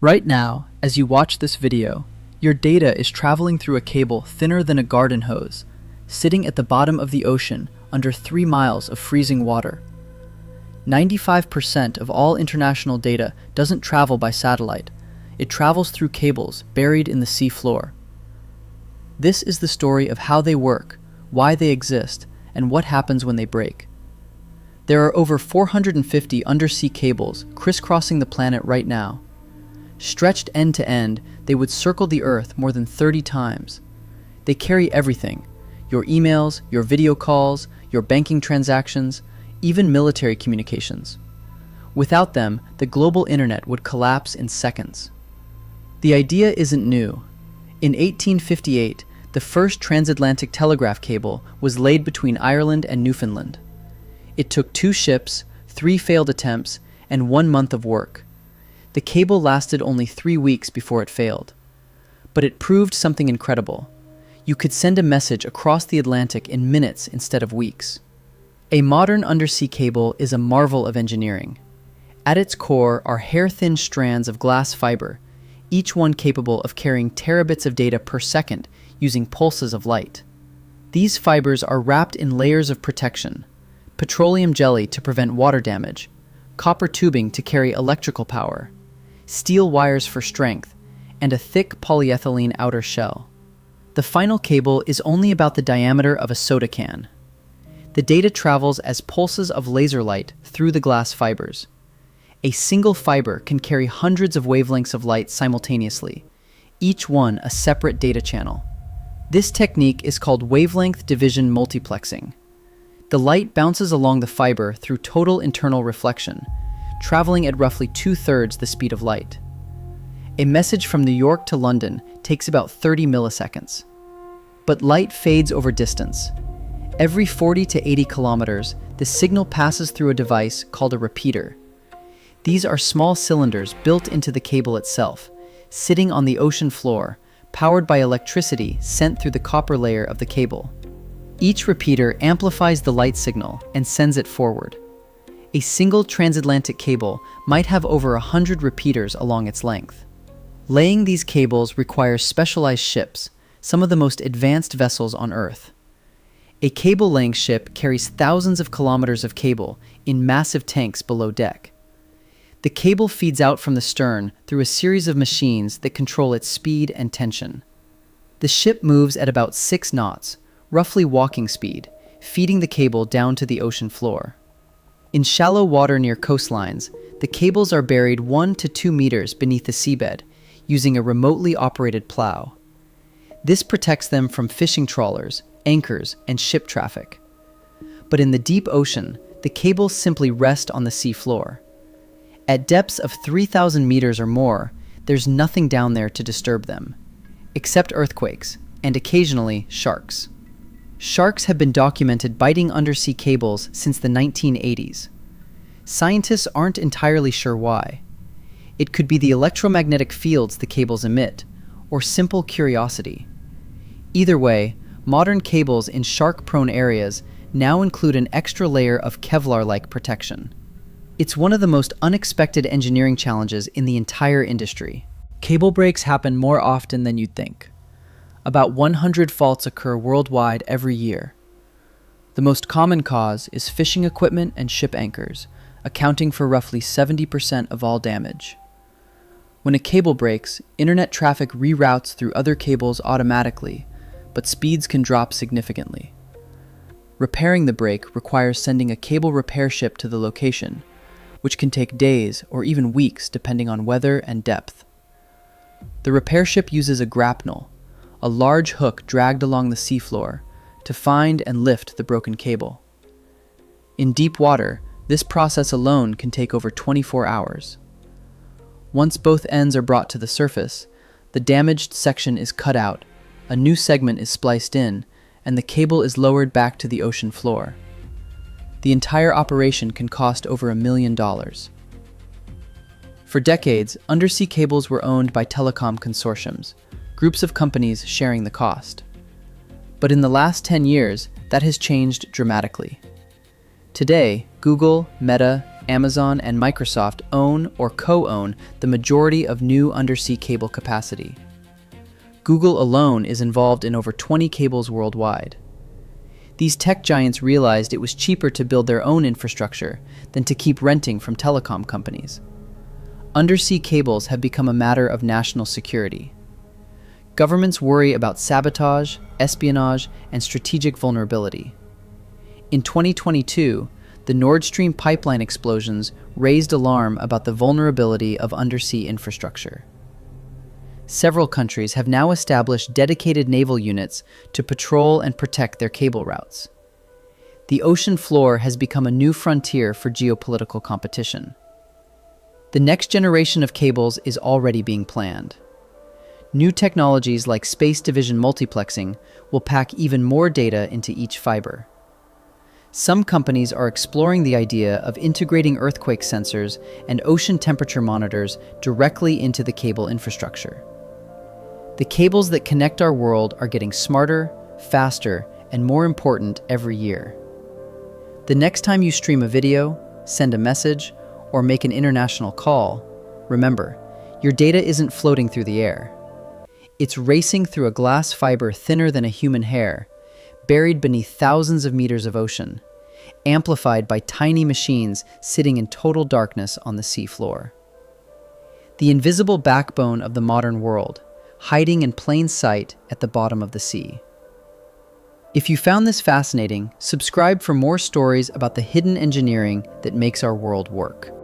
Right now, as you watch this video, your data is traveling through a cable thinner than a garden hose, sitting at the bottom of the ocean under 3 miles of freezing water. 95% of all international data doesn't travel by satellite. It travels through cables buried in the sea floor. This is the story of how they work, why they exist, and what happens when they break. There are over 450 undersea cables crisscrossing the planet right now. Stretched end to end, they would circle the Earth more than 30 times. They carry everything: your emails, your video calls, your banking transactions, even military communications. Without them, the global internet would collapse in seconds. The idea isn't new. In 1858, the first transatlantic telegraph cable was laid between Ireland and Newfoundland. It took 2 ships, 3 failed attempts, and 1 month of work. The cable lasted only 3 weeks before it failed. But it proved something incredible. You could send a message across the Atlantic in minutes instead of weeks. A modern undersea cable is a marvel of engineering. At its core are hair-thin strands of glass fiber, each one capable of carrying terabits of data per second using pulses of light. These fibers are wrapped in layers of protection: petroleum jelly to prevent water damage, copper tubing to carry electrical power, steel wires for strength, and a thick polyethylene outer shell. The final cable is only about the diameter of a soda can. The data travels as pulses of laser light through the glass fibers. A single fiber can carry hundreds of wavelengths of light simultaneously, each one a separate data channel. This technique is called wavelength division multiplexing. The light bounces along the fiber through total internal reflection, traveling at roughly 2/3 the speed of light. A message from New York to London takes about 30 milliseconds. But light fades over distance. Every 40 to 80 kilometers, the signal passes through a device called a repeater. These are small cylinders built into the cable itself, sitting on the ocean floor, powered by electricity sent through the copper layer of the cable. Each repeater amplifies the light signal and sends it forward. A single transatlantic cable might have over 100 repeaters along its length. Laying these cables requires specialized ships, some of the most advanced vessels on Earth. A cable-laying ship carries thousands of kilometers of cable in massive tanks below deck. The cable feeds out from the stern through a series of machines that control its speed and tension. The ship moves at about 6 knots, roughly walking speed, feeding the cable down to the ocean floor. In shallow water near coastlines, the cables are buried 1 to 2 meters beneath the seabed, using a remotely operated plow. This protects them from fishing trawlers, anchors, and ship traffic. But in the deep ocean, the cables simply rest on the sea floor. At depths of 3,000 meters or more, there's nothing down there to disturb them, except earthquakes, and occasionally sharks. Sharks have been documented biting undersea cables since the 1980s. Scientists aren't entirely sure why. It could be the electromagnetic fields the cables emit, or simple curiosity. Either way, modern cables in shark-prone areas now include an extra layer of Kevlar-like protection. It's one of the most unexpected engineering challenges in the entire industry. Cable breaks happen more often than you'd think. About 100 faults occur worldwide every year. The most common cause is fishing equipment and ship anchors, accounting for roughly 70% of all damage. When a cable breaks, internet traffic reroutes through other cables automatically, but speeds can drop significantly. Repairing the break requires sending a cable repair ship to the location, which can take days or even weeks depending on weather and depth. The repair ship uses a grapnel, a large hook dragged along the seafloor, to find and lift the broken cable. In deep water, this process alone can take over 24 hours. Once both ends are brought to the surface, the damaged section is cut out, a new segment is spliced in, and the cable is lowered back to the ocean floor. The entire operation can cost over $1 million. For decades, undersea cables were owned by telecom consortiums, groups of companies sharing the cost. But in the last 10 years, that has changed dramatically. Today, Google, Meta, Amazon, and Microsoft own or co-own the majority of new undersea cable capacity. Google alone is involved in over 20 cables worldwide. These tech giants realized it was cheaper to build their own infrastructure than to keep renting from telecom companies. Undersea cables have become a matter of national security. Governments worry about sabotage, espionage, and strategic vulnerability. In 2022, the Nord Stream pipeline explosions raised alarm about the vulnerability of undersea infrastructure. Several countries have now established dedicated naval units to patrol and protect their cable routes. The ocean floor has become a new frontier for geopolitical competition. The next generation of cables is already being planned. New technologies like space division multiplexing will pack even more data into each fiber. Some companies are exploring the idea of integrating earthquake sensors and ocean temperature monitors directly into the cable infrastructure. The cables that connect our world are getting smarter, faster, and more important every year. The next time you stream a video, send a message, or make an international call, remember, your data isn't floating through the air. It's racing through a glass fiber thinner than a human hair, buried beneath thousands of meters of ocean, amplified by tiny machines sitting in total darkness on the sea floor. The invisible backbone of the modern world, hiding in plain sight at the bottom of the sea. If you found this fascinating, subscribe for more stories about the hidden engineering that makes our world work.